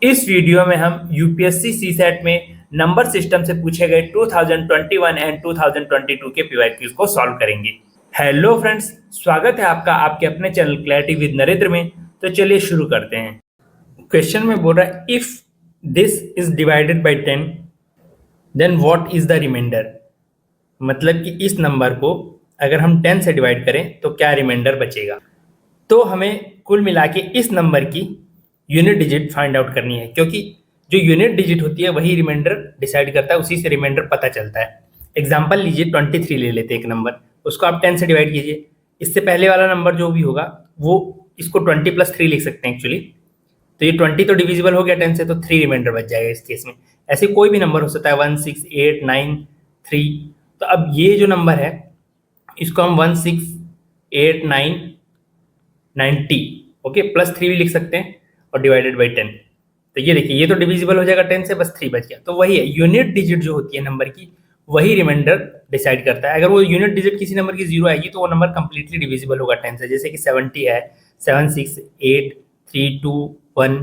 इस वीडियो में हम यूपीएससी सीसेट में नंबर सिस्टम से पूछे गए 2021 एंड 2022 के पीवाईक्यूज को सॉल्व करेंगे। हेलो फ्रेंड्स, स्वागत है आपका आपके अपने चैनल क्लैरिटी विद नरेंद्र में। तो चलिए शुरू करते हैं। क्वेश्चन में बोल रहा है if this is divided by 10 then what is the remainder. मतलब कि इस नंबर को अगर हम 10 से डिवाइड करें तो क्या रिमाइंडर बचेगा। तो हमें कुल मिला के इस नंबर की यूनिट डिजिट फाइंड आउट करनी है, क्योंकि जो यूनिट डिजिट होती है वही रिमाइंडर डिसाइड करता है, उसी से रिमाइंडर पता चलता है। एग्जांपल लीजिए 23 ले लेते हैं एक नंबर, उसको आप 10 से डिवाइड कीजिए। इससे पहले वाला नंबर जो भी होगा वो इसको 20+3 लिख सकते हैं एक्चुअली। तो ये 20 तो डिविजिबल हो गया 10 से, तो 3 रिमाइंडर बच जाएगा इस केस में। ऐसे कोई भी नंबर हो सकता है 1 6 8 9 3। तो अब ये जो नंबर है इसको हम 1 6 8 9 90 ओके +3 भी लिख सकते हैं और डिवाइडेड बाई 10। तो ये देखिए ये तो डिविजिबल हो जाएगा 10 से, बस 3 बच गया। तो वही है, यूनिट डिजिट जो होती है नंबर की वही रिमाइंडर डिसाइड करता है। अगर वो यूनिट डिजिट किसी नंबर की 0 आएगी तो वो नंबर कंप्लीटली डिविजिबल होगा 10 से। जैसे कि 70 है 7 6 8 3 2 1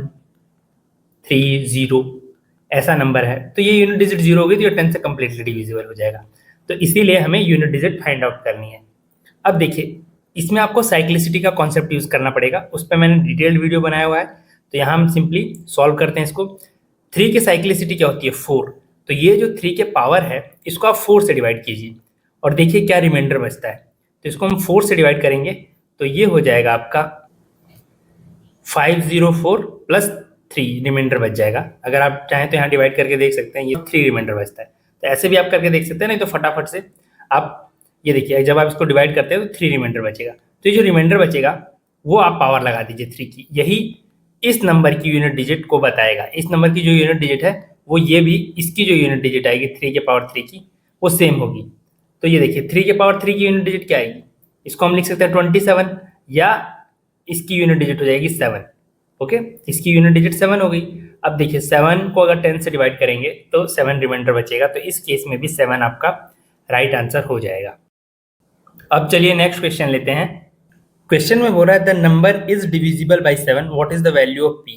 3 0 ऐसा नंबर है, तो ये यूनिट डिजिट 0 होगी तो ये 10 से कंप्लीटली डिविजिबल हो जाएगा। तो इसीलिए हमें यूनिट डिजिट फाइंड आउट करनी है। अब देखिए इसमें आपको साइक्लिसिटी का कॉन्सेप्ट यूज करना पड़ेगा, उस पर मैंने डिटेल्ड वीडियो बनाया हुआ है। तो यहाँ हम सिंपली सॉल्व करते हैं इसको। 3 की साइक्लिसिटी क्या होती है 4। तो ये जो 3 के पावर है इसको आप 4 से डिवाइड कीजिए और देखिए क्या रिमाइंडर बचता है। तो इसको हम 4 से डिवाइड करेंगे तो ये हो जाएगा आपका 504 + 3 रिमाइंडर बच जाएगा। अगर आप चाहें तो यहाँ डिवाइड करके देख सकते हैं, ये 3 रिमाइंडर बचता है। तो ऐसे भी आप करके देख सकते हैं, नहीं तो फटाफट से आप ये देखिए जब आप इसको डिवाइड करते हैं तो 3 रिमाइंडर बचेगा। तो ये जो रिमाइंडर बचेगा वो आप पावर लगा दीजिए 3 की, यही इस नंबर की यूनिट डिजिट को बताएगा। इस नंबर की जो यूनिट डिजिट है वो ये भी इसकी जो यूनिट डिजिट आएगी 3 के पावर 3 की वो सेम होगी। तो ये देखिए 3 के पावर 3 की यूनिट डिजिट क्या आएगी, इसको हम लिख सकते हैं 27 या इसकी यूनिट डिजिट हो जाएगी 7। ओके, इसकी यूनिट डिजिट 7 हो गई। अब देखिए 7 को अगर 10 से डिवाइड करेंगे तो 7 रिमाइंडर बचेगा। तो इस केस में भी 7 आपका राइट आंसर हो जाएगा। अब चलिए नेक्स्ट क्वेश्चन लेते हैं। क्वेश्चन में बोल रहा है the number is divisible by 7, what is the value of P.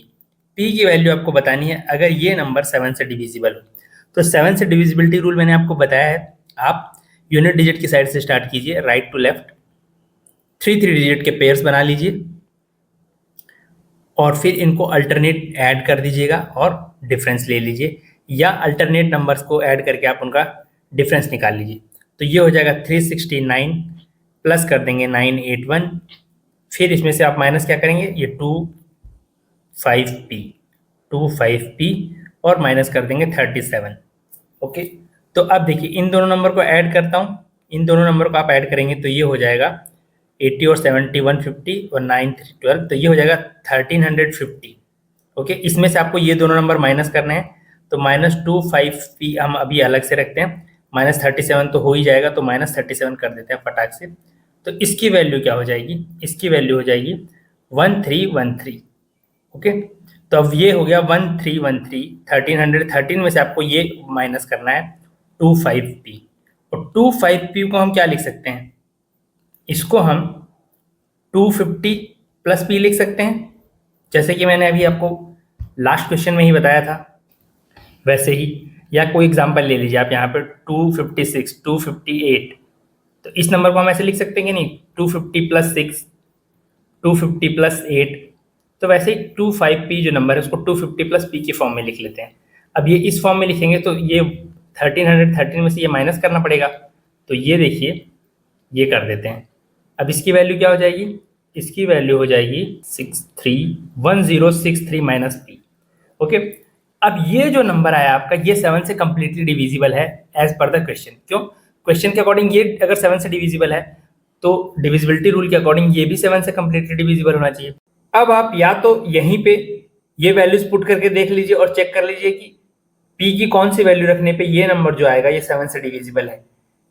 P की वैल्यू आपको बतानी है अगर ये नंबर 7 से डिविजिबल हो। तो 7 से डिविजिबिलिटी रूल मैंने आपको बताया है। आप यूनिट डिजिट की साइड से स्टार्ट कीजिए, राइट टू लेफ्ट। 3 डिजिट के पेयर्स बना लीजिए और फिर इनको अल्टरनेट ऐड कर दीजिएगा और डिफरेंस ले लीजिए, या अल्टरनेट नंबर्स को ऐड करके आप उनका डिफरेंस निकाल लीजिए। तो ये हो जाएगा 369 प्लस कर देंगे 981, फिर इसमें से आप माइनस क्या करेंगे, ये 25p और माइनस कर देंगे 37। ओके, तो अब देखिए इन दोनों नंबर को ऐड करता हूँ। इन दोनों नंबर को आप ऐड करेंगे तो ये हो जाएगा 80 और 70 150 और 9 3 12, तो ये हो जाएगा 1350। ओके, इसमें से आपको ये दोनों नंबर माइनस करने हैं। तो -25p हम अभी अलग से रखते हैं, -37 तो हो ही जाएगा, तो -37 कर देते हैं फटाक से। तो इसकी वैल्यू क्या हो जाएगी, इसकी वैल्यू हो जाएगी 1313। ओके, तो अब ये हो गया 1313। 1313 में से आपको ये माइनस करना है 25p, और 25p को हम क्या लिख सकते हैं, इसको हम 250 + p लिख सकते हैं, जैसे कि मैंने अभी आपको लास्ट क्वेश्चन में ही बताया था वैसे ही। या कोई एग्जांपल ले लीजिए आप यहाँ पे 256 258, तो इस नंबर को हम ऐसे लिख सकते हैं कि नहीं, 250 + 6 250 + 8। तो वैसे ही 25p जो नंबर है उसको 250 + p की फॉर्म में लिख लेते हैं। अब ये इस फॉर्म में लिखेंगे तो ये 1313 में से ये माइनस करना पड़ेगा। तो ये देखिए ये कर देते हैं। अब इसकी वैल्यू क्या हो जाएगी, इसकी वैल्यू हो जाएगी 1063 - p। ओके, अब ये जो नंबर आया आपका ये 7 से कंप्लीटली डिविजिबल है एज पर द क्वेश्चन। क्यों, क्वेश्चन के अकॉर्डिंग ये अगर 7 से डिविजिबल है तो डिविजिबिलिटी रूल के अकॉर्डिंग ये भी 7 से कंप्लीटली डिविजिबल होना चाहिए। अब आप या तो यहीं पे ये वैल्यूज पुट करके देख लीजिए और चेक कर लीजिए कि p की कौन सी वैल्यू रखने पे ये नंबर जो आएगा ये 7 से डिविजिबल है,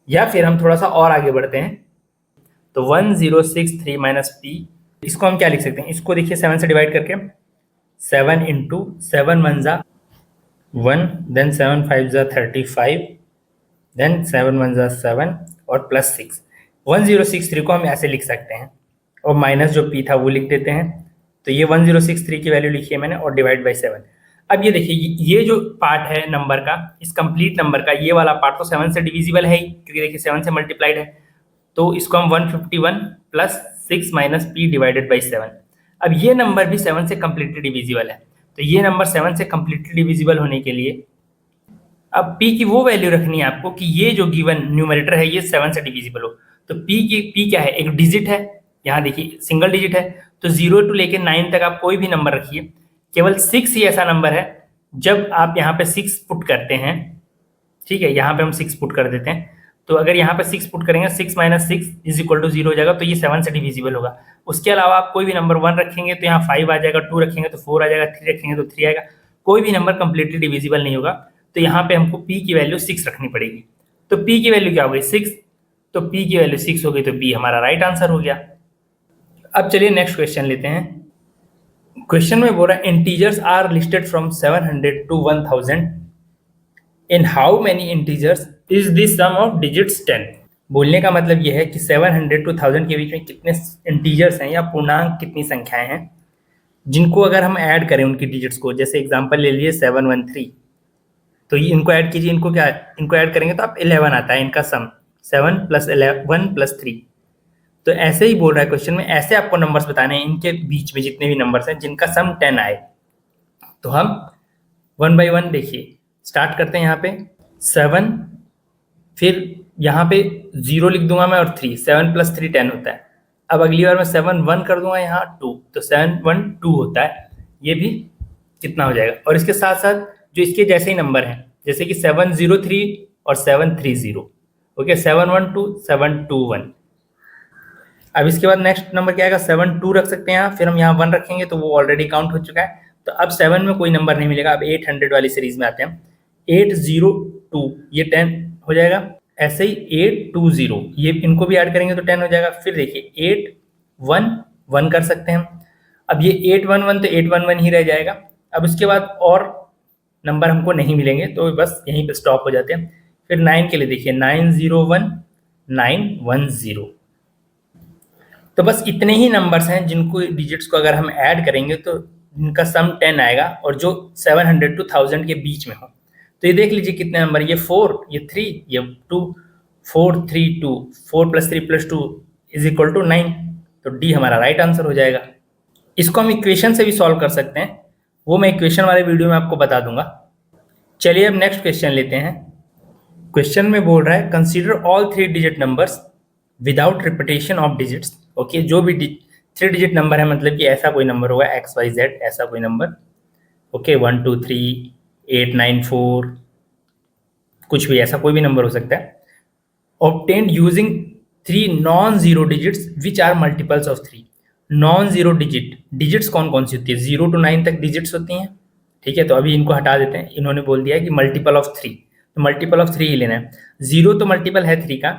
या फिर हम थोड़ा सा और आगे बढ़ते हैं। तो 1063 - p, इसको हम क्या लिख सकते हैं, इसको देखिए 7 से डिवाइड करके 7 × 7 1 = 1, देन 7 5 = 35, देन 7 1 = 7 और +6। 1063 को हम ऐसे लिख सकते हैं और माइनस जो p था वो लिख देते हैं। तो ये 1063 की वैल्यू लिखी है मैंने और डिवाइड बाई 7। अब ये देखिए, ये जो पार्ट है नंबर का, इस कंप्लीट नंबर का ये वाला पार्ट तो 7 से डिविजिबल है ही, क्योंकि देखिए 7 से मल्टीप्लाइड है। तो इसको हम 151 plus 6 minus P divided by 7। अब ये नंबर भी 7 से कम्प्लीटली डिविजिबल है, तो ये नंबर 7 से कम्प्लीटली डिविजिबल होने के लिए अब p की वो वैल्यू रखनी है आपको कि ये जो गिवन न्यूमरेटर है ये 7 से डिविजिबल हो। तो p क्या है, एक डिजिट है, यहाँ देखिए सिंगल डिजिट है, तो 0 टू लेके 9 तक आप कोई भी नंबर रखिए। केवल 6 ही ऐसा नंबर है जब आप यहाँ पे 6 पुट करते हैं, ठीक है, यहाँ पे हम 6 पुट कर देते हैं, तो अगर यहाँ पे 6 पुट करेंगे 6 माइनस 6 इज इक्वल टू 0 हो जाएगा, तो ये 7 से डिविजिबल होगा। उसके अलावा आप कोई भी नंबर 1 रखेंगे तो यहाँ 5 आ जाएगा, 2 रखेंगे तो 4 आ जाएगा, 3 रखेंगे तो 3 आएगा, कोई भी नंबर कंप्लीटली डिविजिबल नहीं होगा। तो यहाँ पे हमको p की वैल्यू 6 रखनी पड़ेगी। तो p की वैल्यू क्या हो गई, 6, तो p की वैल्यू 6 हो गई, तो b हमारा राइट आंसर हो गया। अब चलिए नेक्स्ट क्वेश्चन लेते हैं। क्वेश्चन में बोल रहा है integers are listed from 700 to 1000, in how many integers is the sum of digits 10। बोलने का मतलब यह है कि 700 टू 1000 के बीच में कितने इंटीजर्स हैं या पूर्णांक कितनी संख्याएं हैं जिनको अगर हम ऐड करें उनकी डिजिट्स को, जैसे एग्जांपल ले लीजिए 713, तो ये इनको ऐड कीजिए, इनको क्या, इनको ऐड करेंगे तो आप 11 आता है इनका सम, 7 प्लस 1 प्लस 3। तो ऐसे ही बोल रहा है क्वेश्चन में, ऐसे आपको नंबर्स बताने हैं इनके बीच में जितने भी नंबर्स हैं जिनका सम 10 आए। तो हम 1 बाई 1 देखिए, स्टार्ट करते हैं यहाँ पे 7, फिर यहाँ पे 0 लिख दूंगा मैं और 3, 7 प्लस 3 10 होता है। अब अगली बार मैं 7 1 कर दूंगा यहाँ 2, तो 7 1 2 होता है, ये भी कितना हो जाएगा। और इसके साथ साथ जो इसके जैसे ही नंबर हैं, जैसे कि 703 और 730, ओके, 712 721। अब इसके बाद नेक्स्ट नंबर क्या आएगा, 72 रख सकते हैं यहाँ, फिर हम यहाँ 1 रखेंगे तो वो ऑलरेडी काउंट हो चुका है, तो अब 7 में कोई नंबर नहीं मिलेगा। अब 800 वाली सीरीज में आते हैं, 802 ये 10 हो जाएगा, ऐसे ही 820 ये इनको भी ऐड करेंगे तो 10 हो जाएगा। फिर देखिए 811 कर सकते हैं, अब ये 811 तो 811 ही रह जाएगा। अब उसके बाद और नंबर हमको नहीं मिलेंगे तो बस यहीं पे स्टॉप हो जाते हैं। फिर 9 के लिए देखिए 901 910, तो बस इतने ही नंबर्स हैं जिनको डिजिट्स को अगर हम ऐड करेंगे तो इनका सम 10 आएगा, और जो 700 टू 1000 के बीच में हो। तो ये देख लीजिए कितने नंबर, ये 4, ये 3, ये 2, 4 3 2, 4 plus 3 plus 2 is equal to 9, तो डी हमारा राइट आंसर हो जाएगा। इसको हम इक्वेशन से भी सॉल्व कर सकते हैं, वो मैं इक्वेशन वाले वीडियो में आपको बता दूंगा। चलिए अब नेक्स्ट क्वेश्चन लेते हैं। क्वेश्चन में बोल रहा है consider all 3 digit numbers without repetition of digits. Okay, जो भी 3 डिजिट नंबर है, मतलब कि ऐसा कोई नंबर होगा XYZ, ऐसा कोई नंबर, ओके, 1 2 3 8 9 4, कुछ भी ऐसा कोई भी नंबर हो सकता है, obtained using 3 non zero digits which are multiples of 3। Non zero digits कौन कौन सी होती है, 0 to 9 तक डिजिट्स होती हैं, ठीक है, तो अभी इनको हटा देते हैं। इन्होंने बोल दिया है कि मल्टीपल ऑफ 3, तो मल्टीपल ऑफ 3 ही लेना है। 0 तो मल्टीपल है 3 का,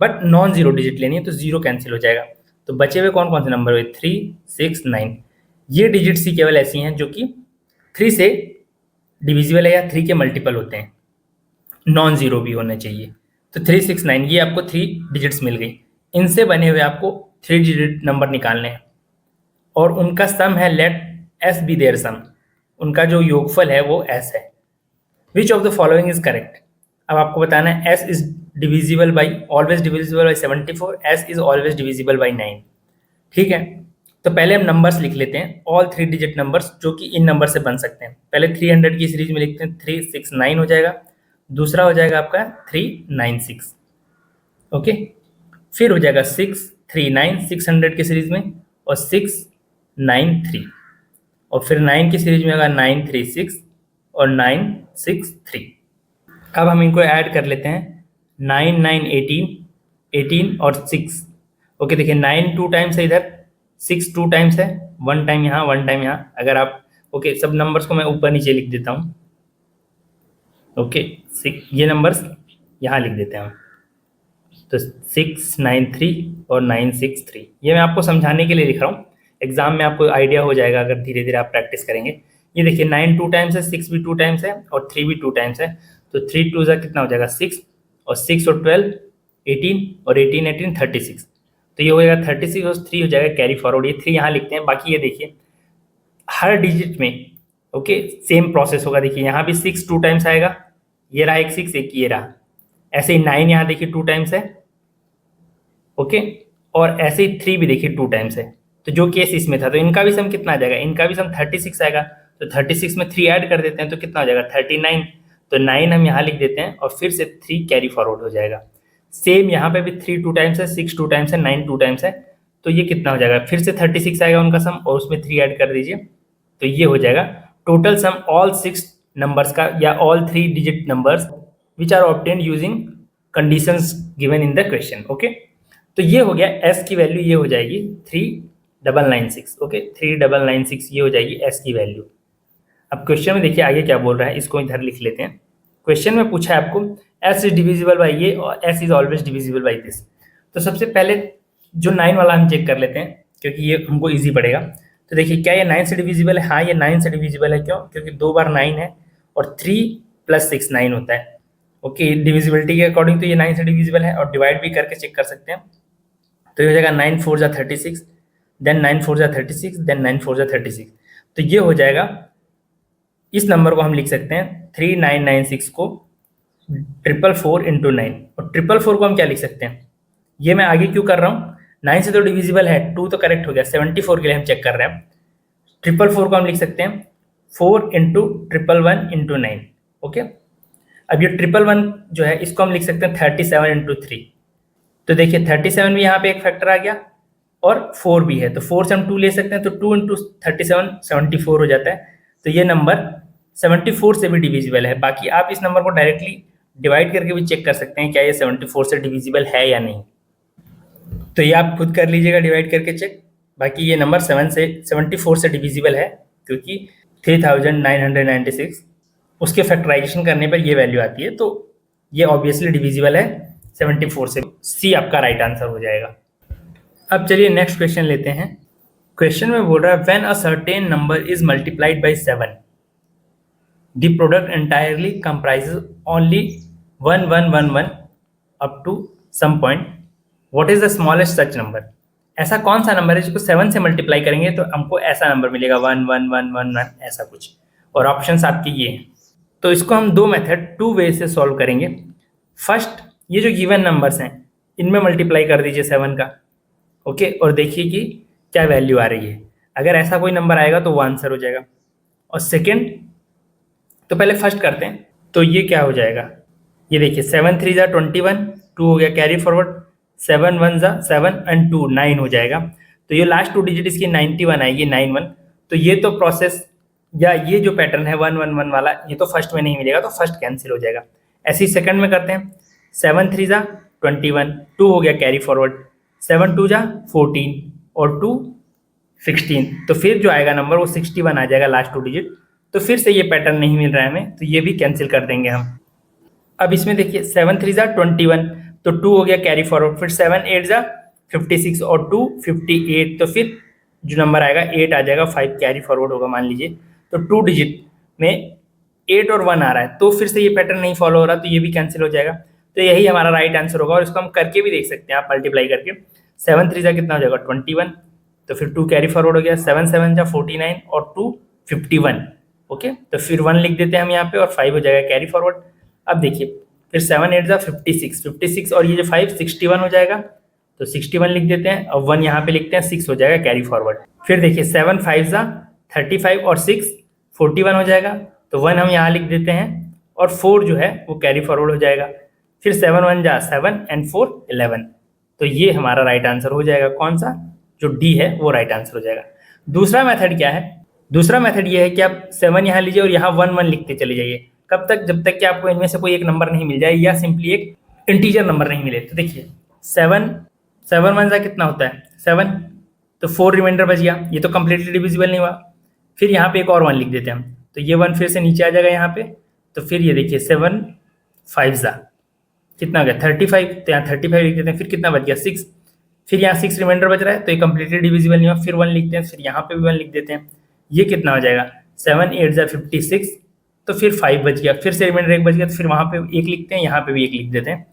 बट नॉन जीरो डिजिट लेनी है, तो 0 कैंसिल हो जाएगा। तो बचे हुए कौन कौन से नंबर हुए, 3 6 9। ये डिजिट्स ही केवल ऐसी हैं जो कि 3 से डिविजिबल है या 3 के मल्टीपल होते हैं, नॉन जीरो भी होना चाहिए। तो 3 6 9 ये आपको 3 डिजिट्स मिल गई। इनसे बने हुए आपको 3 डिजिट नंबर निकालने हैं और उनका सम है, लेट एस बी देयर सम, उनका जो योगफल है वो एस है। Which of the following is correct. अब आपको बताना है S is divisible by, always divisible by 74, S is always divisible by 9, ठीक है। तो पहले हम नंबर्स लिख लेते हैं, ऑल 3 डिजिट नंबर्स जो कि इन नंबर से बन सकते हैं। पहले 300 की सीरीज में लिखते हैं, 369 हो जाएगा, दूसरा हो जाएगा आपका 396, ओके, फिर हो जाएगा 639 600 की सीरीज में, और 693, और फिर 9 की सीरीज में होगा 936 और 963। अब हम इनको ऐड कर लेते हैं, 9 9 18 18 और 6, ओके, देखिए 9 2 टाइम्स है इधर, 6 2 टाइम्स है, 1 टाइम यहाँ 1 टाइम यहाँ। अगर आप, ओके, सब नंबर्स को मैं ऊपर नीचे लिख देता हूँ, ओके, ये नंबर्स यहाँ लिख देते हैं हम, तो 693 और 963, ये मैं आपको समझाने के लिए लिख रहा हूँ, एग्जाम में आपको आइडिया हो जाएगा अगर धीरे धीरे आप प्रैक्टिस करेंगे। ये देखिए 9 2 टाइम्स है, 6 भी 2 टाइम्स है और 3 भी 2 टाइम्स है, तो 3 2 कितना हो जाएगा 6, और 6 और 12 18, और 18 18 36, तो ये हो जाएगा 36 और 3 हो जाएगा कैरी फॉरवर्ड। ये 3 यहाँ लिखते हैं। बाकी ये देखिए हर डिजिट में ओके, सेम प्रोसेस होगा। देखिए यहाँ भी 6 2 टाइम्स आएगा, ये रहा एक 6, एक ये रहा। ऐसे ही 9 यहाँ देखिए 2 टाइम्स है, ओके, और ऐसे ही 3 भी देखिए 2 टाइम्स है। तो जो केस इसमें था, तो इनका भी सम कितना आ जाएगा, इनका भी सम 36 आएगा। तो 36 में 3 ऐड कर देते हैं तो कितना हो जाएगा 39। तो 9 हम यहाँ लिख देते हैं और फिर से 3 कैरी फॉरवर्ड हो जाएगा। सेम यहाँ पे भी 3 2 टाइम्स है, 6 2 टाइम्स है, 9 2 टाइम्स है। तो ये कितना हो जाएगा, फिर से 36 आएगा उनका सम और उसमें 3 ऐड कर दीजिए। तो ये हो जाएगा टोटल सम ऑल 6 नंबर्स का, या all 3 digit numbers which are obtained using conditions given in the question. Okay, तो ये हो गया एस की वैल्यू, ये हो जाएगी 3996। ओके, 3996 ये हो जाएगी एस की वैल्यू। अब क्वेश्चन में देखिए आगे क्या बोल रहा है, इसको इधर लिख लेते हैं। क्वेश्चन में पूछा है आपको एस इज डिविजिबल बाई ये और S is always divisible by this. तो सबसे पहले जो 9 वाला हम चेक कर लेते हैं क्योंकि ये हमको इजी पड़ेगा। तो देखिए क्या ये 9 से डिविजिबल है, हाँ ये 9 से डिविजिबल है। क्यों, क्योंकि 2 बार 9 है और 3 + 6 9 होता है। ओके, डिविजिबिलिटी के अकॉर्डिंग तो ये 9 से डिविजिबल है, और डिवाइड भी करके चेक कर सकते हैं। तो ये हो जाएगा 9 4 जा 36, देन 9 4 जा 36, देन 9 4 जा 36। तो ये हो जाएगा, इस नंबर को हम लिख सकते हैं 3996 को 444 इंटू 9, और 444 को हम क्या लिख सकते हैं, ये मैं आगे क्यों कर रहा हूँ, 9 से तो डिविजिबल है, 2 तो करेक्ट हो गया, 74 के लिए हम चेक कर रहे हैं। 444 को हम लिख सकते हैं 4 इंटू 111 इंटू 9। ओके, अब ये 111 जो है इसको हम लिख सकते हैं 37 इंटू 3। तो देखिए 37 भी यहाँ पे एक फैक्टर आ गया और 4 भी है, तो 4 से हम 2 ले सकते हैं, तो 2 इंटू 37 74 हो जाता है। तो ये नंबर 74 से भी डिविजिबल है। बाकी आप इस नंबर को डायरेक्टली डिवाइड करके भी चेक कर सकते हैं क्या ये 74 से डिविजिबल है या नहीं। तो ये आप खुद कर लीजिएगा डिवाइड करके चेक। बाकी ये नंबर 74 से डिविजिबल है क्योंकि 3996 उसके फैक्टराइजेशन करने पर ये वैल्यू आती है, तो ये ऑब्वियसली डिविजिबल है 74 से। सी आपका राइट आंसर हो जाएगा। अब चलिए नेक्स्ट क्वेश्चन लेते हैं। क्वेश्चन में बोल रहा है when a certain number is multiplied by 7 the product entirely comprises only 1111 up to some point, what is the smallest such number. ऐसा कौन सा नंबर है जिसको 7 से मल्टीप्लाई करेंगे तो हमको ऐसा नंबर मिलेगा 11111 ऐसा कुछ, और ऑप्शंस आपके ये हैं। तो इसको हम दो मेथड 2 वे से सॉल्व करेंगे। फर्स्ट, ये जो गिवन नंबर्स हैं इनमें मल्टीप्लाई कर दीजिए 7 का, ओके, और देखिए कि क्या वैल्यू आ रही है। अगर ऐसा कोई नंबर आएगा तो वो आंसर हो जाएगा। और सेकेंड, तो पहले फर्स्ट करते हैं, तो ये क्या हो जाएगा, ये देखिए 7 3 जा 21, 2 हो गया कैरी फॉरवर्ड, 7 1 जा 7 एंड 2 9 हो जाएगा। तो ये लास्ट 2 डिजिट इसकी 91 आएगी, 91। तो ये तो प्रोसेस या ये जो पैटर्न है 111 वाला, ये तो फर्स्ट में नहीं मिलेगा, तो फर्स्ट कैंसिल हो जाएगा। ऐसे ही सेकंड में करते हैं, 7 3 जा 21, 2 हो गया कैरी फॉरवर्ड, 7 2 जा 14 और 2 16। तो फिर जो आएगा नंबर वो 61 आ जाएगा लास्ट 2 डिजिट। तो फिर से ये पैटर्न नहीं मिल रहा है हमें, तो ये भी कैंसिल कर देंगे हम। अब इसमें देखिए 7 3 जा 21, तो 2 हो गया कैरी फॉरवर्ड, फिर 7 8 जा 56 और 2 58। तो फिर जो नंबर आएगा 8 आ जाएगा, 5 कैरी फॉरवर्ड होगा मान लीजिए। तो 2 डिजिट में 8 और 1 आ रहा है, तो फिर से ये पैटर्न नहीं फॉलो हो रहा, तो ये भी कैंसिल हो जाएगा। तो यही हमारा राइट आंसर होगा, और इसको हम करके भी देख सकते हैं आप मल्टीप्लाई करके। 7 3 जा कितना हो जाएगा 21, तो फिर 2 कैरी फॉरवर्ड हो गया, 7 7 जा 49 और 2 51। ओके, तो फिर 1 लिख देते हैं हम यहाँ पे, और 5 हो जाएगा कैरी फॉरवर्ड। अब देखिए फिर 7 8 जा 56 और ये जो 5 61 हो जाएगा, तो 61 लिख देते हैं। अब 1 यहाँ पे लिखते हैं, 6 हो जाएगा कैरी फॉरवर्ड। फिर देखिए 7 5 जा 35 और 6 41 हो जाएगा, तो 1 हम यहाँ लिख देते हैं, और 4 जो है वो कैरी फॉरवर्ड हो जाएगा। फिर 7 1 जा 7 एंड 4 11। तो ये हमारा राइट आंसर हो जाएगा, कौन सा, जो डी है वो राइट आंसर हो जाएगा। दूसरा मेथड क्या है, दूसरा मेथड ये है कि आप 7 यहाँ लीजिए और यहाँ 1 1 लिखते चले जाइए। कब तक, जब तक कि आपको इनमें से कोई एक नंबर नहीं मिल जाए या सिंपली एक इंटीजर नंबर नहीं मिले। तो देखिए 7 7 1 जा कितना होता है 7, तो 4 रिमाइंडर बच गया, ये तो कंप्लीटली डिविजिबल नहीं हुआ। फिर यहाँ पे एक और 1 लिख देते हैं हम, तो ये 1 फिर से नीचे आ जाएगा यहाँ पे। तो फिर ये देखिए 7 5 जा कितना हो गया 35, तो यहाँ 35 लिख देते हैं। फिर कितना बच गया 6, फिर यहाँ 6 रिमाइंडर बच रहा है, तो ये कंप्लीटली डिविजिबल नहीं हुआ। फिर 1 लिखते हैं, फिर यहाँ पे भी 1 लिख देते हैं। ये कितना हो जाएगा 7 8 जा 56, तो फिर 5 बच गया, फिर से रिमाइंडर 1 बच गया, तो फिर वहाँ पे 1 लिखते हैं, यहाँ पे भी 1 लिख देते हैं।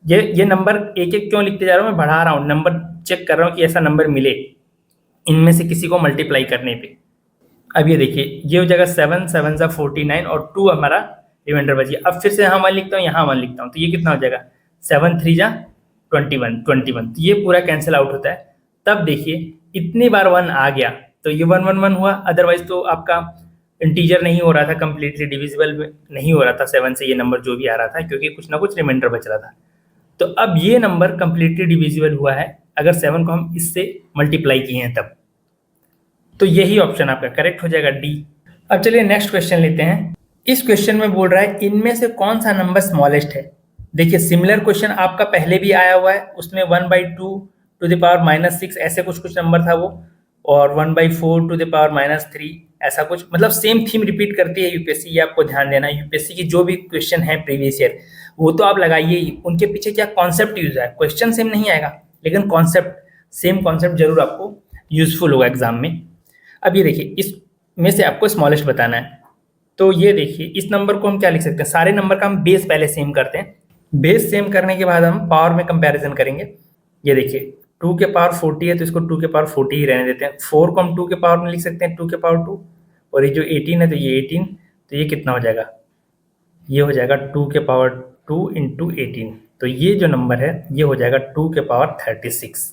ये नंबर एक एक क्यों लिखते जा रहा हूँ, मैं बढ़ा रहा हूँ, नंबर चेक कर रहा हूँ कि ऐसा नंबर मिले इनमें से किसी को मल्टीप्लाई करने पे। अब ये देखिए, ये हो जाएगा 7 7 सा 49 और 2 हमारा रिमाइंडर बच गया। अब फिर से यहाँ 1 लिखता हूँ, यहाँ 1 लिखता हूँ, तो ये कितना हो जाएगा 7 3 जा 21 21, तो ये पूरा कैंसिल आउट होता है। तब देखिए इतनी बार 1 आ गया तो ये 1 1 1 हुआ, अदरवाइज तो आपका इंटीजर नहीं हो रहा था, कंप्लीटली डिविजिबल नहीं हो रहा था 7 से ये नंबर जो भी आ रहा था, क्योंकि कुछ ना कुछ रिमाइंडर बच रहा था। तो अब ये नंबर कंप्लीटली डिविजिबल हुआ है अगर 7 को हम इससे मल्टीप्लाई किए हैं तब। तो यही ऑप्शन आपका करेक्ट हो जाएगा डी। अब चलिए नेक्स्ट क्वेश्चन लेते हैं। इस क्वेश्चन में बोल रहा है इनमें से कौन सा नंबर स्मॉलेस्ट है। देखिए सिमिलर क्वेश्चन आपका पहले भी आया हुआ है, उसमें 1/2 to the power -6 ऐसे कुछ कुछ नंबर था वो, और 1/4 to the power -3 ऐसा कुछ, मतलब सेम थीम रिपीट करती है यूपीएससी, ये आपको ध्यान देना है। यूपीएससी की जो भी क्वेश्चन है प्रीवियस ईयर वो तो आप लगाइए ही, उनके पीछे क्या कॉन्सेप्ट यूज है, क्वेश्चन सेम नहीं आएगा लेकिन कॉन्सेप्ट सेम कॉन्सेप्ट जरूर आपको यूजफुल होगा एग्जाम में। अब ये देखिए इसमें से आपको स्मॉलेस्ट बताना है, तो ये देखिए इस नंबर को हम क्या लिख सकते हैं, सारे नंबर का हम बेस पहले सेम करते हैं, बेस सेम करने के बाद हम पावर में कंपैरिजन करेंगे। ये देखिए 2 के पावर 40 है तो इसको 2 के पावर 40 ही रहने देते हैं। 4 को हम 2 के पावर में लिख सकते हैं 2 के पावर 2, और ये जो 18 है तो ये 18, तो ये कितना हो जाएगा, ये हो जाएगा 2 के पावर 2 इंटू 18, तो ये जो नंबर है ये हो जाएगा 2 के पावर 36।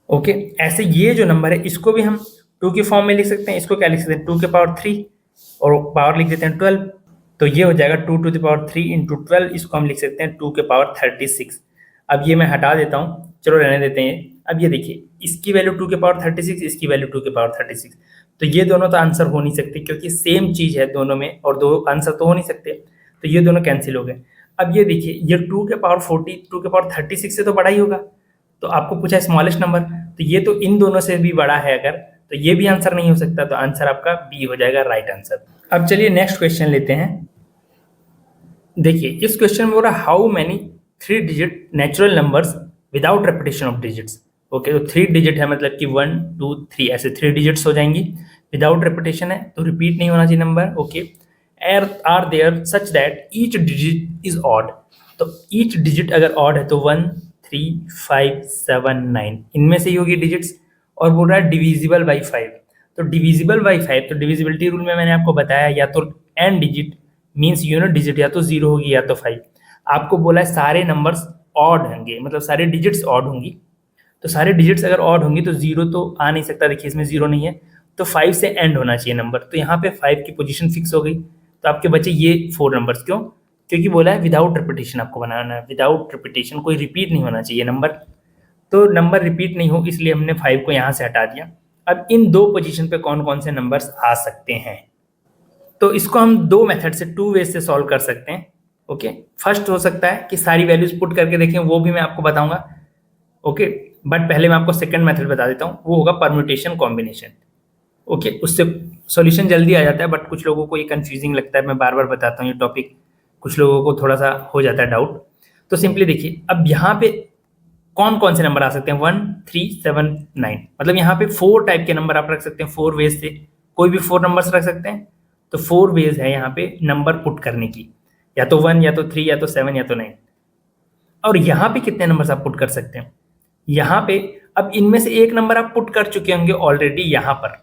ओके, ऐसे ये जो नंबर है इसको भी हम 2 की फॉर्म में लिख सकते हैं, इसको क्या लिख सकते हैं 2 के पावर 3 और पावर लिख देते हैं 12, तो ये हो जाएगा 2 to the power 3 इंटू 12, इसको हम लिख सकते हैं 2 के पावर 36। अब ये मैं हटा देता हूँ, चलो रहने देते हैं। अब ये देखिए इसकी वैल्यू 2 के पावर 36, इसकी वैल्यू 2 के पावर 36, तो ये दोनों तो आंसर हो नहीं सकते क्योंकि सेम चीज़ है दोनों में, और दो आंसर तो हो नहीं सकते, तो ये दोनों कैंसिल हो गए। अब ये देखिए ये 2 के पावर 40 2 के पावर 36 से तो बड़ा ही होगा, तो आपको पूछा है स्मॉलेस्ट नंबर, तो ये तो इन दोनों से भी बड़ा है अगर, तो ये भी आंसर नहीं हो सकता, तो आंसर आपका बी हो जाएगा राइट आंसर। अब चलिए नेक्स्ट क्वेश्चन लेते हैं। देखिए इस क्वेश्चन में बोल रहा है how many 3 digit natural numbers without repetition of digits. Okay, तो 3 डिजिट है मतलब कि 1 2 3 ऐसे 3 डिजिट्स हो जाएंगी, विदाउट रेपिटेशन है तो रिपीट नहीं होना चाहिए number. Okay, are there such that each digit is odd, तो ईच डिजिट अगर ऑड है तो 1 3 5 7 9 इनमें से ही होगी डिजिट्स, और बोल रहा है डिविजिबल बाई 5, तो डिविजिबल बाई 5, तो डिविजिबिलिटी रूल में मैंने आपको बताया या तो end digit means unit digit या तो 0 होगी या तो 5। आपको बोला है सारे नंबर्स ऑड होंगे, मतलब सारे डिजिट्स ऑड होंगी, तो सारे डिजिट्स अगर ऑड होंगी तो 0 तो आ नहीं सकता, देखिए इसमें 0 नहीं है, तो 5 से एंड होना चाहिए नंबर, तो यहाँ पे 5 की पोजीशन फिक्स हो गई, तो आपके बचे ये 4 नंबर्स। क्यों? क्योंकि बोला है विदाउट रिपीटेशन आपको बनाना है, विदाउट रिपीटेशन, कोई रिपीट नहीं होना चाहिए नंबर, तो नंबर रिपीट नहीं हो इसलिए हमने 5 को यहाँ से हटा दिया। अब इन दो पोजीशन पे कौन कौन से नंबर्स आ सकते हैं, तो इसको हम दो मेथड से 2 वे से सॉल्व कर सकते हैं। ओके, फर्स्ट हो सकता है कि सारी वैल्यूज पुट करके देखें, वो भी मैं आपको बताऊंगा। ओके, बट पहले मैं आपको सेकंड मेथड बता देता हूँ, वो होगा परम्यूटेशन कॉम्बिनेशन। ओके, उससे सॉल्यूशन जल्दी आ जाता है, बट कुछ लोगों को ये कंफ्यूजिंग लगता है, मैं बार बार बताता हूँ ये टॉपिक, कुछ लोगों को थोड़ा सा हो जाता है डाउट। तो सिंपली देखिए अब यहाँ पे कौन कौन से नंबर आ सकते हैं 1 3 7 9, मतलब यहाँ पे 4 टाइप के नंबर आप रख सकते हैं, 4 वेज से कोई भी 4 नंबर्स रख सकते हैं, तो 4 वेज है यहाँ पे नंबर पुट करने की, या तो 1 या तो 3 या तो 7 या तो 9। और यहाँ पे कितने नंबर्स आप पुट कर सकते हैं, यहाँ पे अब इनमें से एक नंबर आप पुट कर चुके होंगे ऑलरेडी यहाँ पर,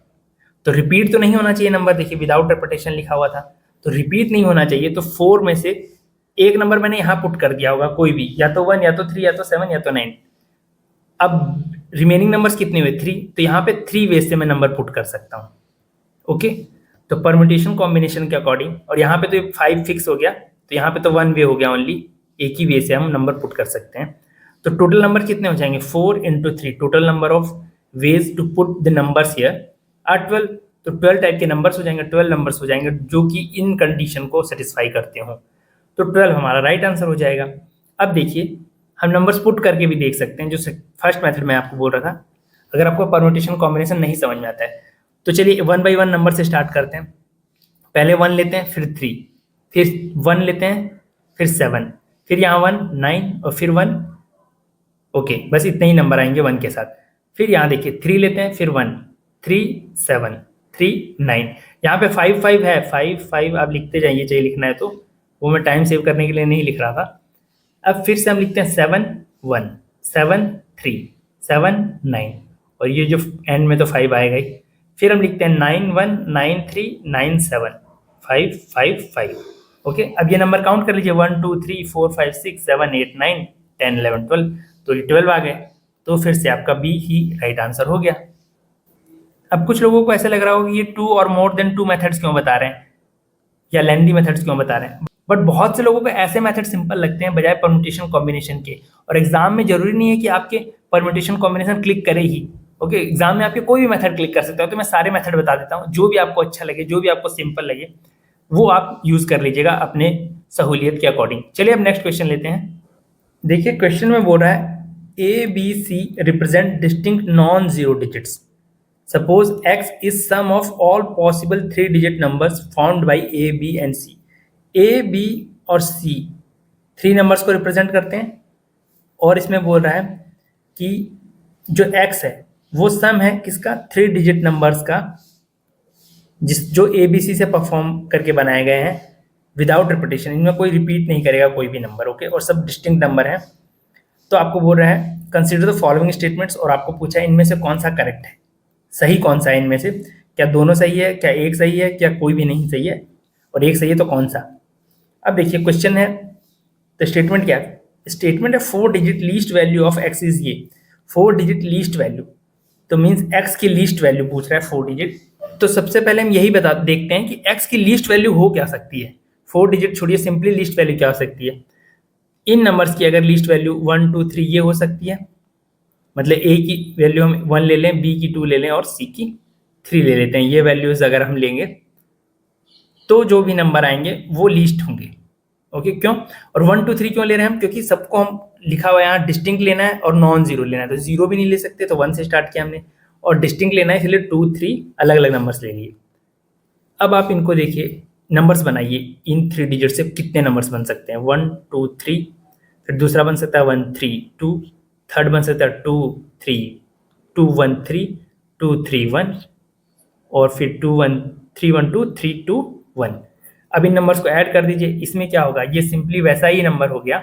तो रिपीट तो नहीं होना चाहिए नंबर, देखिए विदाउट रेपिटेशन लिखा हुआ था, तो रिपीट नहीं होना चाहिए, तो 4 में से एक नंबर मैंने यहाँ पुट कर दिया होगा, कोई भी, या तो 1 या तो 3 या तो 7 या तो 9। अब रिमेनिंग नंबर्स कितने हुए 3, तो यहाँ पे 3 वे से मैं नंबर पुट कर सकता हूँ। ओके, तो परम्यूटेशन कॉम्बिनेशन के अकॉर्डिंग, और यहाँ पे तो 5 फिक्स हो गया, तो यहाँ पे तो 1 वे हो गया ओनली, एक ही वे से हम नंबर पुट कर सकते हैं। तो टोटल नंबर कितने हो जाएंगे 4 × 3, total number of ways to put the numbers here are 12, तो 12 टाइप के नंबर्स हो जाएंगे, 12 नंबर्स हो जाएंगे जो कि इन कंडीशन को सेटिस्फाई करते हो, तो 12 हमारा राइट आंसर हो जाएगा। अब देखिए हम नंबर्स पुट करके भी देख सकते हैं, जो फर्स्ट मेथड में आपको बोल रहा था, अगर आपको परम्यूटेशन कॉम्बिनेशन नहीं समझ में आता है तो चलिए 1 बाई 1 नंबर से स्टार्ट करते हैं। पहले 1 लेते हैं, फिर 3, फिर 1 लेते हैं, फिर 7, फिर यहाँ 1 9 और फिर 1। ओके, बस इतने ही नंबर आएंगे 1 के साथ। फिर यहाँ देखिए 3 लेते हैं, फिर 1 3 7 3 9, यहाँ पे 5 5 है, 5 5 आप लिखते जाइए, चाहिए लिखना है तो, वो मैं टाइम सेव करने के लिए नहीं लिख रहा था। अब फिर से हम लिखते हैं 7 1 7 3 7 9, और ये जो एंड में तो 5 आएगा ही, फिर हम लिखते हैं 9193975555। ओके, अब ये नंबर काउंट कर लीजिए 1 2 3 4 5 6 7 8 9 10 11 12, तो ये 12 आ गए। तो फिर से आपका बी ही राइट आंसर हो गया। अब कुछ लोगों को ऐसा लग रहा होगा कि ये 2 और मोर देन 2 मेथड्स क्यों बता रहे हैं या लेंदी मेथड्स क्यों बता रहे हैं, बट बहुत से लोगों को ऐसे मेथड सिंपल लगते हैं बजाय परम्यूटेशन कॉम्बिनेशन के। और एग्जाम में जरूरी नहीं है कि आपके परम्यूटेशन कॉम्बिनेशन क्लिक करे ही। ओके, एग्जाम में आपके कोई भी मेथड क्लिक कर सकते हो। तो मैं सारे मेथड बता देता हूँ, जो भी आपको अच्छा लगे, जो भी आपको सिंपल लगे वो आप यूज कर लीजिएगा अपने सहूलियत के अकॉर्डिंग। चलिए अब नेक्स्ट क्वेश्चन लेते हैं। देखिए क्वेश्चन में बोल रहा है A B C represent distinct non zero digits. Suppose x is sum of all possible 3-digit numbers found by A, B and C. A, B और C 3 नंबर्स को रिप्रेजेंट करते हैं और इसमें बोल रहा है कि जो x है वो सम है किसका, 3 डिजिट नंबर्स का, जो ए बी सी से परफॉर्म करके बनाए गए हैं विदाउट रिपीटेशन। इनमें कोई रिपीट नहीं करेगा कोई भी नंबर। ओके, और सब डिस्टिंक्ट नंबर है। तो आपको बोल रहा है कंसिडर द फॉलोइंग स्टेटमेंट्स, और आपको पूछा है इनमें से कौन सा करेक्ट है, सही कौन सा है इनमें से, क्या दोनों सही है, क्या एक सही है, क्या कोई भी नहीं सही है, और एक सही है तो कौन सा। अब देखिए क्वेश्चन है तो स्टेटमेंट क्या है, स्टेटमेंट है 4 digit least value of x is ये। 4 डिजिट लीस्ट वैल्यू तो मीन्स एक्स की लीस्ट वैल्यू पूछ रहा है 4 डिजिट। तो सबसे पहले हम यही देखते हैं कि एक्स की लीस्ट वैल्यू हो क्या सकती है। 4 डिजिट छोड़िए, सिंपली लीस्ट वैल्यू क्या हो सकती है। इन नंबर्स की अगर लीस्ट वैल्यू 1 2 3 ये हो सकती है, मतलब ए की वैल्यू हम 1 ले लें, बी की 2 ले लें और सी की 3 ले लेते हैं। ये वैल्यूज अगर हम लेंगे तो जो भी नंबर आएंगे वो लीस्ट होंगे। ओके, क्यों, और 1 2 3 क्यों ले रहे हैं हम, क्योंकि सबको हम लिखा हुआ है यहाँ डिस्टिंक्ट लेना है और नॉन जीरो लेना है। तो जीरो भी नहीं ले सकते, तो 1 से स्टार्ट किया हमने, और डिस्टिंक्ट लेना है इसलिए 2 3 अलग अलग नंबर्स ले लिए। अब आप इनको देखिए, नंबर्स बनाइए, इन 3 डिजिट से कितने नंबर्स बन सकते हैं, 1 2 3, फिर दूसरा बन सकता है 1 3 2, थर्ड बन सकता है 2 3 2 1 3 2 3 1, और फिर 2 1 3 1 2 3 2 1। अब इन नंबर्स को ऐड कर दीजिए, इसमें क्या होगा, ये सिंपली वैसा ही नंबर हो गया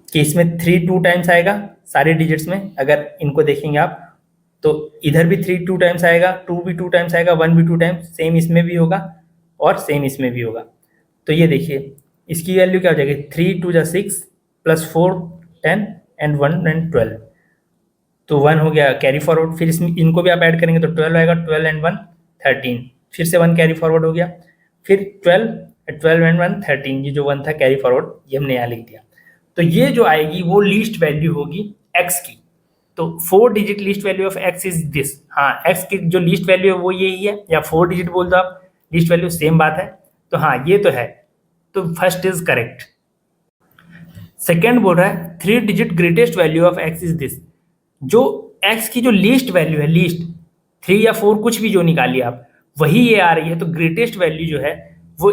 कि इसमें 3 2 टाइम्स आएगा सारे डिजिट्स में। अगर इनको देखेंगे आप तो इधर भी 3 2 टाइम्स आएगा, 2 भी 2 टाइम्स आएगा, 1 भी 2 टाइम्स, सेम इसमें भी होगा और सेम इसमें भी होगा। तो ये देखिए इसकी वैल्यू क्या हो जाएगी, 3 2 जा 6 प्लस 4 10 एंड 1 एंड 12, तो 1 हो गया कैरी फॉरवर्ड। फिर इसमें इनको भी आप ऐड करेंगे तो 12 आएगा, 12 एंड 1 13, फिर से 1 कैरी फॉरवर्ड हो गया, फिर 12 एंड 1 13, ये जो 1 था कैरी फॉरवर्ड ये हमने यहाँ लिख दिया। तो ये जो आएगी वो लीस्ट वैल्यू होगी x की। तो 4 digit least value of x is this. हाँ, x की जो लीस्ट वैल्यू है वो यही है, या 4 डिजिट बोल दो आप, लीस्ट वैल्यू सेम बात है। तो हाँ ये तो है, तो फर्स्ट इज करेक्ट। सेकेंड बोल रहा है 3 digit greatest value of x is this. जो x की जो लीस्ट वैल्यू है, लीस्ट 3 या 4 कुछ भी जो निकालिए आप, वही ये आ रही है। तो ग्रेटेस्ट वैल्यू जो है वो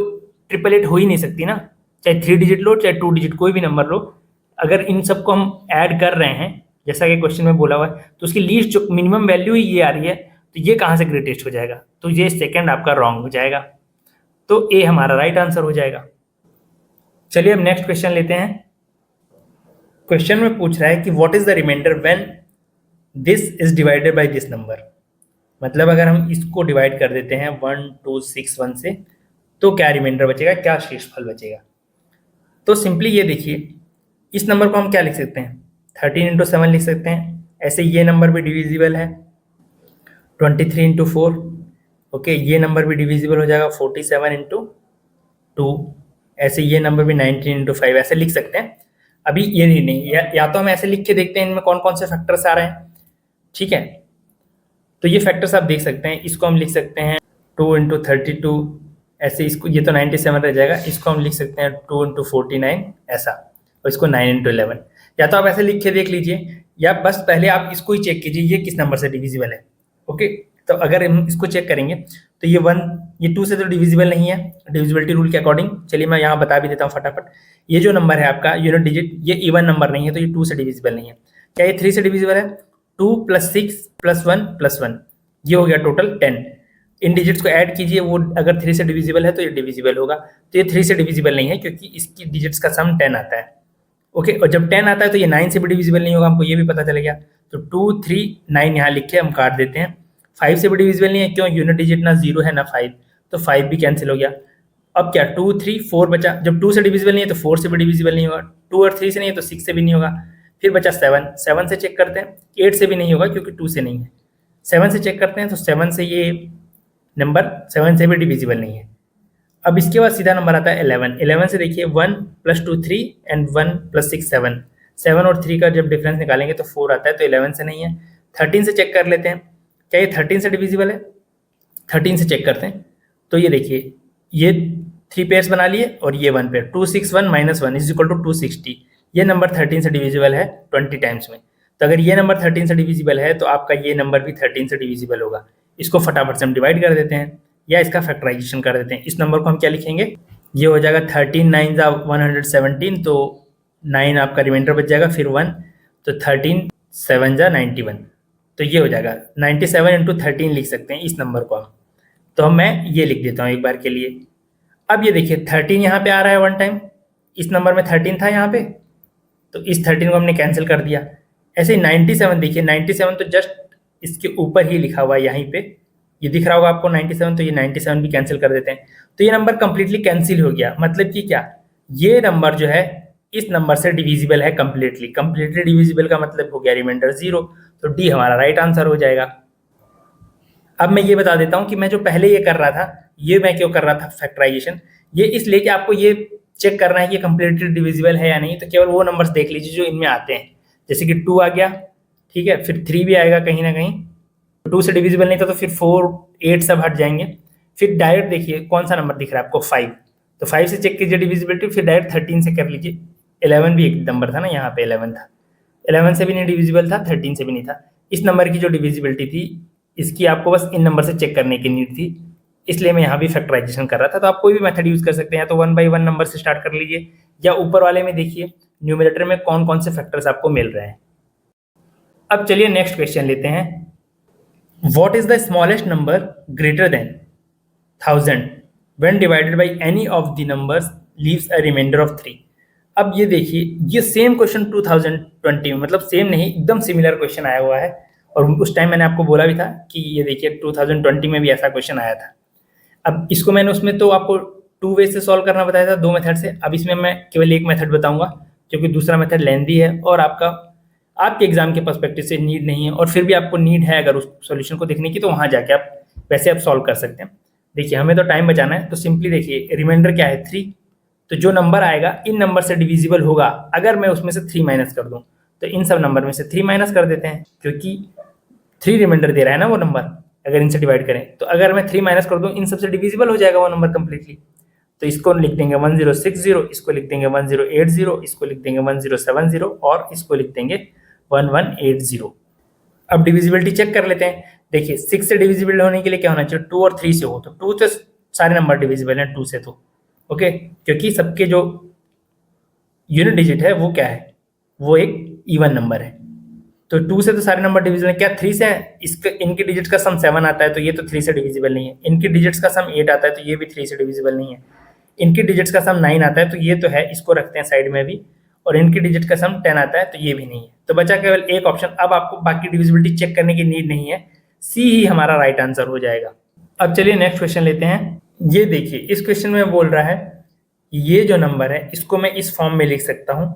888 हो ही नहीं सकती ना, चाहे 3 डिजिट लो चाहे 2 डिजिट कोई भी नंबर लो। अगर इन सबको हम ऐड कर रहे हैं जैसा कि क्वेश्चन में बोला हुआ है, तो उसकी लीस्ट जो मिनिमम वैल्यू ही ये आ रही है, तो ये कहाँ से ग्रेटेस्ट हो जाएगा, तो ये सेकेंड आपका रॉन्ग हो जाएगा। तो ए हमारा राइट आंसर हो जाएगा। चलिए अब नेक्स्ट क्वेश्चन लेते हैं। क्वेश्चन में पूछ रहा है कि what is the remainder when this is divided by this number. मतलब अगर हम इसको डिवाइड कर देते हैं 1 2 6 1 से, तो क्या रिमाइंडर बचेगा, क्या शेषफल बचेगा। तो सिंपली ये देखिए, इस नंबर को हम क्या लिख सकते हैं, 13 × 7 लिख सकते हैं। ऐसे ये नंबर भी डिविजिबल है 23 × 4। ओके, ये नंबर भी डिविजिबल हो जाएगा 47 × 2। ऐसे ये नंबर भी 19 × 5 ऐसे लिख सकते हैं। अभी ये नहीं, या तो हम ऐसे लिख के देखते हैं इनमें कौन कौन से फैक्टर्स आ रहे हैं। ठीक है, तो ये फैक्टर्स आप देख सकते हैं। इसको हम लिख सकते हैं 2 × 32 ऐसे, इसको ये तो 97 रह जाएगा। इसको हम लिख सकते हैं 2 × 49 ऐसा, और इसको 9 × 11। या तो आप ऐसे लिख के देख लीजिए, या बस पहले आप इसको ही चेक कीजिए ये किस नंबर से डिविजिबल है। ओके, तो अगर हम इसको चेक करेंगे तो ये 1 ये 2 से तो डिविजिबल नहीं है डिविजिबिलिटी रूल के अकॉर्डिंग। चलिए मैं यहाँ बता भी देता हूँ फटाफट। ये जो नंबर है आपका यूनिट डिजिट, ये इवन नंबर नहीं है, तो ये 2 से डिविजिबल नहीं है। क्या ये 3 से डिविजिबल है, 2 + 6 + 1 + 1, ये हो गया टोटल 10। इन डिजिट्स को ऐड कीजिए, वो अगर 3 से डिविजिबल है तो ये डिविजिबल होगा। तो ये 3 से डिविजिबल नहीं है क्योंकि इसकी डिजिट्स का सम 10 आता है। ओके, और जब 10 आता है तो ये 9 से भी डिविजिबल नहीं होगा, हमको ये भी पता चल गया। तो 2 3 9 यहाँ लिख के हम काट देते हैं। 5 से भी डिविजिबल नहीं है, क्यों? यूनिट डिजिट ना 0 है ना 5, तो 5 भी कैंसिल हो गया। अब क्या 2 3 4 बचा। जब 2 से डिविजिबल नहीं है तो 4 से भी डिविजिबल नहीं होगा, 2 और 3 से नहीं है तो 6 से भी नहीं होगा। फिर बचा 7, 7 से चेक करते हैं, 8 से भी नहीं होगा क्योंकि 2 से नहीं है। 7 से चेक करते हैं तो 7 से ये नंबर 7 से भी डिविजिबल नहीं है। अब इसके बाद सीधा नंबर आता है 11। 11 से देखिए 1 + 2 3 एंड 1 + 6 7। 7 और 3 का जब डिफरेंस निकालेंगे तो 4 आता है, तो 11 से नहीं है। 13 से चेक कर लेते हैं, क्या ये 13 से डिविजिबल है? 13 से चेक करते हैं, तो ये देखिए ये 3 पेयर्स बना लिए और ये 1 पेयर। 261 - 1 = 260। ये नंबर 13 से डिविजिबल है 20 टाइम्स में। तो अगर ये नंबर 13 से डिविजिबल है तो आपका ये नंबर भी 13 से डिविजिबल होगा। इसको फटाफट से हम डिवाइड कर देते हैं या इसका फैक्टराइजेशन कर देते हैं। इस नंबर को हम क्या लिखेंगे? ये हो जाएगा 13 9 117, तो 9 आपका रिमाइंडर बच जाएगा, फिर 1, तो 13 7 91। तो ये हो जाएगा 97 × 13 लिख सकते हैं इस नंबर को हम। तो मैं ये लिख देता हूँ एक बार के लिए। अब ये देखिए 13 यहाँ पे आ रहा है 1 टाइम, इस नंबर में 13 था यहाँ पे, तो इस 13 को हमने कैंसिल कर दिया। ऐसे ही 97 देखिए, 97 तो जस्ट इसके ऊपर ही लिखा हुआ है यहीं पे, ये दिख रहा होगा आपको 97, तो ये 97 भी कैंसिल कर देते हैं। तो ये नंबर कंप्लीटली कैंसिल हो गया। मतलब कि क्या, ये नंबर जो है इस नंबर से डिविजिबल है कंप्लीटली। कंप्लीटली डिविजिबल का मतलब हो गया रिमाइंडर 0, तो डी हमारा राइट आंसर हो जाएगा। अब मैं ये बता देता हूँ कि मैं जो पहले ये कर रहा था, ये मैं क्यों कर रहा था फैक्टराइजेशन, ये इसलिए कि आपको ये चेक करना है कि कंप्लीटली डिविजिबल है या नहीं। तो केवल वो नंबर्स देख लीजिए जो इनमें आते हैं, जैसे कि 2 आ गया, ठीक है, फिर 3 भी आएगा कहीं ना कहीं, 2 से डिविजिबल नहीं था तो फिर 4 8 सब हट जाएंगे। फिर डायरेक्ट देखिए कौन सा नंबर दिख रहा है आपको, 5, तो 5 से चेक कीजिए डिविजिबिलिटी, फिर डायरेक्ट 13 से कर लीजिए। 11 भी एक नंबर था ना, यहाँ पे 11 था, 11 से भी नहीं डिविजिबल था, 13 से भी नहीं था। इस नंबर की जो डिविजिबिलिटी थी, इसकी आपको बस इन नंबर से चेक करने की नीड थी, इसलिए मैं यहाँ भी फैक्टराइजेशन कर रहा था। तो आप कोई भी मेथड यूज कर सकते हैं, या तो 1 बाई 1 नंबर से स्टार्ट कर लीजिए, या ऊपर वाले में देखिए न्यूमरेटर में कौन कौन से फैक्टर्स आपको मिल रहे हैं। अब चलिए नेक्स्ट क्वेश्चन लेते हैं। What is the smallest number greater than 1000 when divided by any of the numbers leaves a remainder of 3? अब ये देखिए, ये सेम क्वेश्चन 2020 में, मतलब सेम नहीं, एकदम सिमिलर क्वेश्चन आया हुआ है, और उस टाइम मैंने आपको बोला भी था कि ये देखिए 2020 में भी ऐसा क्वेश्चन आया था। अब इसको मैंने उसमें तो आपको 2 वे से सॉल्व करना बताया था, 2 मेथड से। अब इसमें मैं केवल एक मेथड बताऊंगा, क्योंकि दूसरा मेथड लेंदी है और आपके एग्जाम के पर्सपेक्टिव से नीड नहीं है, और फिर भी आपको नीड है अगर उस सॉल्यूशन को देखने की, तो वहाँ जाके आप वैसे आप सॉल्व कर सकते हैं। देखिए हमें तो टाइम बचाना है, तो सिंपली देखिए रिमाइंडर क्या है 3, तो जो नंबर आएगा इन नंबर से डिविजिबल होगा। अगर मैं उसमें से 3 माइनस कर दूं, तो इन सब नंबर में से 3 माइनस कर देते हैं, क्योंकि 3 रिमाइंडर दे रहा है ना वो नंबर। अगर इनसे डिवाइड करें तो अगर मैं 3 माइनस कर दूं, इन सबसे डिविजिबल हो जाएगा वो नंबर कंप्लीटली। तो इसको लिख देंगे 1060, इसको लिख देंगे 1080, इसको लिख देंगे 1070, और इसको लिख देंगे 1180। अब डिविजिबिलिटी चेक कर लेते हैं। देखिए 6 से डिविजिबल होने के लिए क्या होना चाहिए, 2 और 3 से हो, तो 2 से सारे नंबर डिविजिबल हैं, 2 से तो ओके, क्योंकि सबके जो यूनिट डिजिट है वो क्या है, वो एक इवन नंबर है। तो 2 से तो सारे नंबर डिविजिबल है। क्या 3 से है? इसके इनके डिजिट्स का सम 7 आता है, तो ये तो 3 से डिविजिबल नहीं है। इनके डिजिट्स का सम 8 आता है, तो ये भी 3 से डिविजिबल नहीं है। इनके डिजिट्स का सम 9 आता है, तो ये तो है, इसको रखते हैं साइड में भी। और इनकी डिजिट का सम 10 आता है, तो ये भी नहीं है। तो बचा केवल एक ऑप्शन। अब आपको बाकी डिविजिबिलिटी चेक करने की नीड नहीं है, सी ही हमारा राइट आंसर हो जाएगा। अब चलिए नेक्स्ट क्वेश्चन लेते हैं। ये देखिए इस क्वेश्चन में बोल रहा है ये जो नंबर है इसको मैं इस फॉर्म में लिख सकता हूं,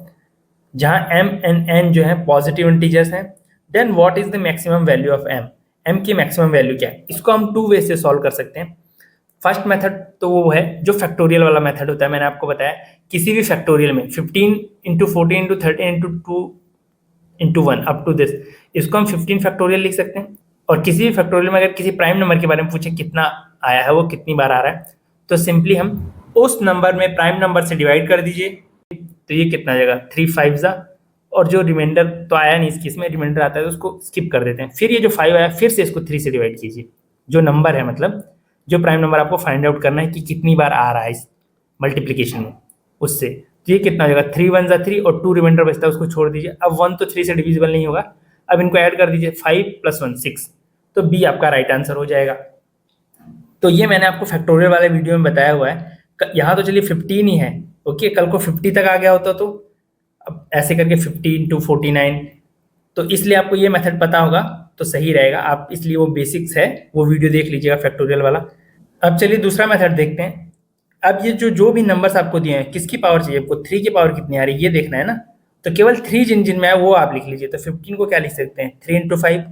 जहां m एंड n जो है पॉजिटिव इंटीजर्स हैं। Then what is the maximum value of m? m की मैक्सिमम वैल्यू क्या है? इसको हम 2 वे से सॉल्व कर सकते हैं। फर्स्ट मेथड तो वो है जो फैक्टोरियल वाला मेथड होता है। मैंने आपको बताया किसी भी फैक्टोरियल में 15 × 14 × 13 × 2 × 1 अप टू दिस, इसको हम 15 फैक्टोरियल लिख सकते हैं। और किसी भी फैक्टोरियल में अगर किसी प्राइम नंबर के बारे में पूछे कितना आया है, वो कितनी बार आ रहा है, तो सिंपली हम उस नंबर में प्राइम नंबर से डिवाइड कर दीजिए। तो ये कितना आ जाएगा, 3 5 जा, और जो रिमाइंडर तो आया नहीं इसकी, इसमें रिमाइंडर आता है तो उसको स्किप कर देते हैं। फिर ये जो 5 आया फिर से इसको 3 से डिवाइड कीजिए। जो नंबर है, मतलब जो प्राइम नंबर आपको फाइंड आउट करना है कि कितनी बार आ रहा है इस मल्टीप्लीकेशन में, उससे। तो ये कितना हो जाएगा, 3 1 जा 3, और 2 रिमाइंडर बचता है, उसको छोड़ दीजिए। अब 1 तो 3 से डिविजिबल नहीं होगा, अब इनको ऐड कर दीजिए, 5 + 1 6, तो बी आपका राइट आंसर हो जाएगा। तो ये मैंने आपको फैक्टोरियल वाले वीडियो में बताया हुआ है। यहाँ तो चलिए 15 ही है, ओके, कल को 50 तक आ गया होता तो अब ऐसे करके 15 × 49, तो इसलिए आपको ये मेथड पता होगा तो सही रहेगा। आप इसलिए वो बेसिक्स है वो वीडियो देख लीजिएगा फैक्टोरियल वाला। अब चलिए दूसरा मेथड देखते हैं। अब ये जो भी नंबर्स आपको दिए हैं किसकी पावर चाहिए आपको, 3 की पावर कितनी आ रही है ये देखना है ना। तो केवल 3 जिन जिन में है वो आप लिख लीजिए। तो 15 को क्या लिख सकते हैं, 3 इंटू 5,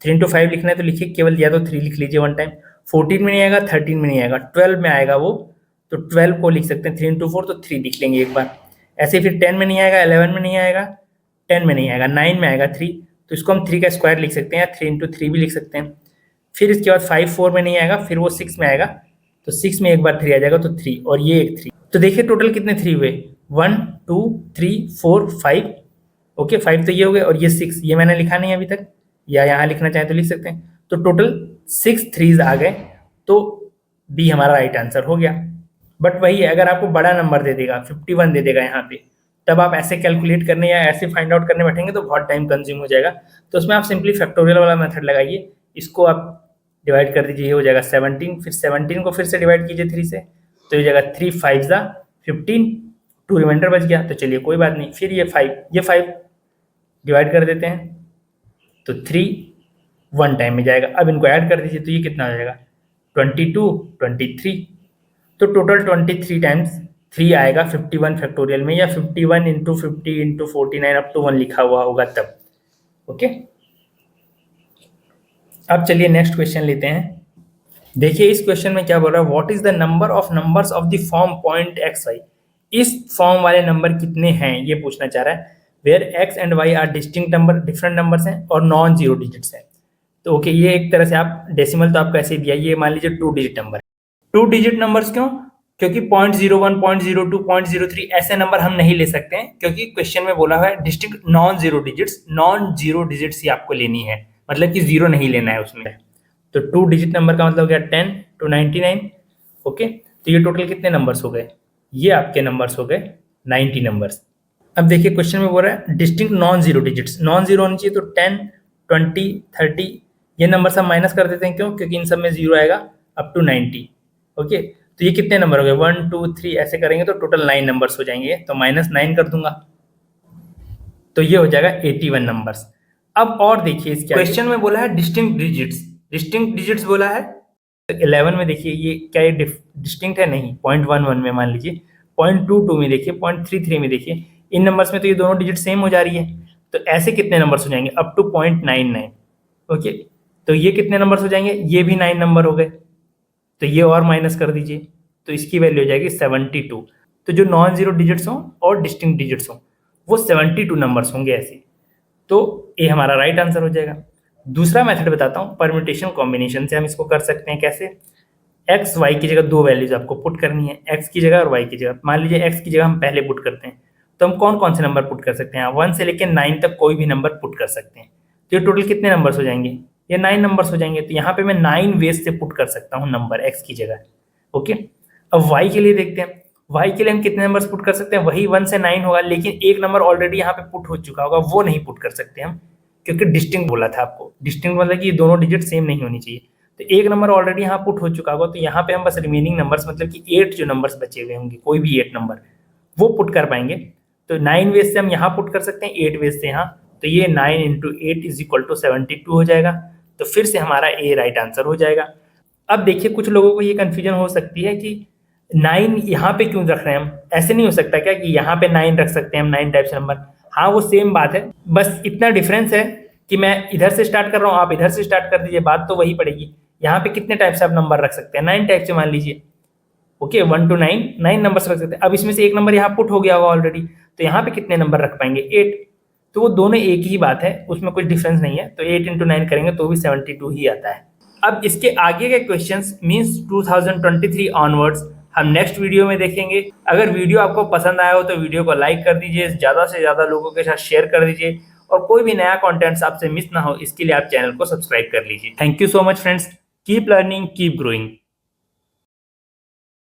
3 इंटू 5 लिखना है तो लिखिए केवल, या तो 3 लिख लीजिए वन टाइम। 14 में नहीं आएगा, 13 में नहीं आएगा, 12 में आएगा वो, तो 12 को लिख सकते हैं 3 इंटू 4, तो 3 लिख लेंगे एक बार। ऐसे फिर 10 में नहीं आएगा, 11 में नहीं आएगा, 10 में नहीं आएगा, 9 में आएगा 3, तो इसको हम 3 का स्क्वायर लिख सकते हैं या 3 इंटू 3 भी लिख सकते हैं। फिर इसके बाद 5 4 में नहीं आएगा, फिर वो 6 में आएगा, तो 6 में एक बार 3 आ जाएगा तो 3, और ये एक 3। तो देखिए टोटल कितने 3 हुए, 1 2 3 4 5। ओके 5 तो ये हो गए, और ये 6 ये मैंने लिखा नहीं अभी तक, या यहाँ लिखना चाहे तो लिख सकते हैं। तो टोटल 6 3s आ गए, तो बी हमारा राइट आंसर हो गया। बट वही है, अगर आपको बड़ा नंबर दे देगा, 51 दे देगा यहाँ पे, तब आप ऐसे कैलकुलेट करने या ऐसे फाइंड आउट करने बैठेंगे तो बहुत टाइम कंज्यूम हो जाएगा। तो उसमें आप सिंपली फैक्टोरियल वाला मेथड लगाइए, इसको आप डिवाइड कर दीजिए, ये हो जाएगा 17, फिर 17 को फिर से डिवाइड कीजिए 3 से, तो ये जाएगा 3 5 15, 2 रिमाइंडर बच गया, तो चलिए कोई बात नहीं। फिर ये 5 डिवाइड कर देते हैं, तो 3 1 टाइम में जाएगा। अब इनको ऐड कर दीजिए, तो ये कितना हो जाएगा 22 23, तो टोटल 23 टाइम्स 3 आएगा 51 फैक्टोरियल में, या 51 इंटू 50 इंटू 49 अप टू 1 लिखा हुआ होगा तब। ओके, अब चलिए नेक्स्ट क्वेश्चन लेते हैं। देखिए इस क्वेश्चन में क्या बोल रहा है, what is the number of numbers of the form point X Y. इस फॉर्म वाले नंबर कितने हैं ये पूछना चाह रहा है, where X and Y are distinct number, different numbers हैं और नॉन जीरो डिजिट्स हैं। तो ओके, ये एक तरह से आप डेसिमल तो आपको ऐसे दिया, ये मान लीजिए 2 डिजिट नंबर। 2 डिजिट नंबर्स क्यों, क्योंकि 0.01 0.02 0.03 ऐसे नंबर हम नहीं ले सकते हैं, क्योंकि क्वेश्चन में बोला हुआ है distinct non zero digits, non zero digits ही आपको लेनी है, मतलब कि जीरो नहीं लेना है उसमें। तो 2 डिजिट नंबर का मतलब हो गया 10 to 99। ओके, तो ये टोटल कितने नंबर्स हो गए, ये आपके नंबर्स हो गए 90 नंबर्स। अब देखिए क्वेश्चन में बोल रहा है distinct non zero digits, non zero होनी चाहिए, तो 10 20 30 ये नंबर सब माइनस कर देते हैं, क्यों, क्योंकि इन सब में जीरो आएगा अप टू 90। ओके, तो ये कितने नंबर हो गए 1 2 3 ऐसे करेंगे तो टोटल 9 नंबर्स हो जाएंगे, तो -9 कर दूंगा, तो ये हो जाएगा 81 नंबर्स। अब और देखिए इसके क्वेश्चन में बोला है डिस्टिंक्ट डिजिट्स, डिस्टिंक्ट डिजिट्स बोला है। तो 11 में देखिए ये क्या, ये डिस्टिंक्ट है नहीं, 0.11 में मान लीजिए, 0.22 में देखिए, 0.33 में देखिए, इन नंबर्स में तो ये दोनों डिजिट सेम हो जा रही है, तो ऐसे कितने नंबर्स हो जाएंगे अप टू 0.99। ओके, तो ये कितने नंबर्स हो जाएंगे, ये भी 9 नंबर हो गए, तो ये और माइनस कर दीजिए, तो इसकी वैल्यू हो जाएगी 72। तो जो नॉन जीरो डिजिट्स हों और डिस्टिंक्ट डिजिट्स हों वो 72 नंबर्स होंगे ऐसे, तो ये हमारा राइट आंसर हो जाएगा। दूसरा मेथड बताता हूँ, परम्यूटेशन कॉम्बिनेशन से हम इसको कर सकते हैं। कैसे, एक्स वाई की जगह 2 वैल्यूज आपको पुट करनी है, एक्स की जगह और वाई की जगह। मान लीजिए एक्स की जगह हम पहले पुट करते हैं, तो हम कौन कौन से नंबर पुट कर सकते हैं, 1 से लेकर 9 तक कोई भी नंबर पुट कर सकते हैं। तो ये टोटल कितने नंबर्स हो जाएंगे, ये 9 नंबर्स हो जाएंगे। तो यहाँ पे मैं 9 वेज से पुट कर सकता हूँ नंबर एक्स की जगह। ओके, अब वाई के लिए देखते हैं, वाई के लिए हम कितने नंबर्स पुट कर सकते हैं, वही 1 से 9 होगा, लेकिन एक नंबर ऑलरेडी यहाँ पे पुट हो चुका होगा, वो नहीं पुट कर सकते हम, क्योंकि डिस्टिंक्ट बोला था आपको। डिस्टिंक्ट मतलब कि दोनों डिजिट सेम नहीं होनी चाहिए, तो एक नंबर ऑलरेडी यहाँ पुट हो चुका होगा, तो यहाँ पे हम बस रिमेनिंग नंबर्स मतलब कि 8 जो नंबर्स बचे हुए होंगे, कोई भी 8 नंबर वो पुट कर पाएंगे। तो 9 वेज से हम यहाँ पुट कर सकते हैं, 8 वेज से यहाँ, तो ये 9 इंटू 8 इज इक्वल टू 72 हो जाएगा। तो फिर से हमारा ए राइट आंसर हो जाएगा। अब देखिए कुछ लोगों को ये कन्फ्यूजन हो सकती है कि 9 यहाँ पे क्यों रख रहे हैं हम, ऐसे नहीं हो सकता क्या कि यहाँ पे 9 रख सकते हैं हम, 9 टाइप से नंबर। हाँ वो सेम बात है, बस इतना डिफरेंस है कि मैं इधर से स्टार्ट कर रहा हूँ, आप इधर से स्टार्ट कर दीजिए, बात तो वही पड़ेगी। यहाँ पे कितने टाइप से आप नंबर रख सकते हैं, 9 टाइप से मान लीजिए। ओके, 1 to 9 नंबर्स रख सकते हैं। अब इसमें से एक नंबर यहाँ पुट हो गया होगा ऑलरेडी, तो यहाँ पे कितने नंबर रख पाएंगे, 8। तो वो दोनों एक ही बात है, उसमें कुछ डिफरेंस नहीं है। तो 8 into 9 करेंगे तो भी 72 ही आता है। अब इसके आगे के क्वेश्चंस मींस 2023 ऑनवर्ड्स हम नेक्स्ट वीडियो में देखेंगे। अगर वीडियो आपको पसंद आया हो तो वीडियो को लाइक कर दीजिए, ज़्यादा से ज़्यादा लोगों के साथ शेयर कर दीजिए, और कोई भी नया कंटेंट्स आपसे मिस ना हो इसके लिए आप चैनल को सब्सक्राइब कर लीजिए। Thank you so much friends, keep learning, keep growing.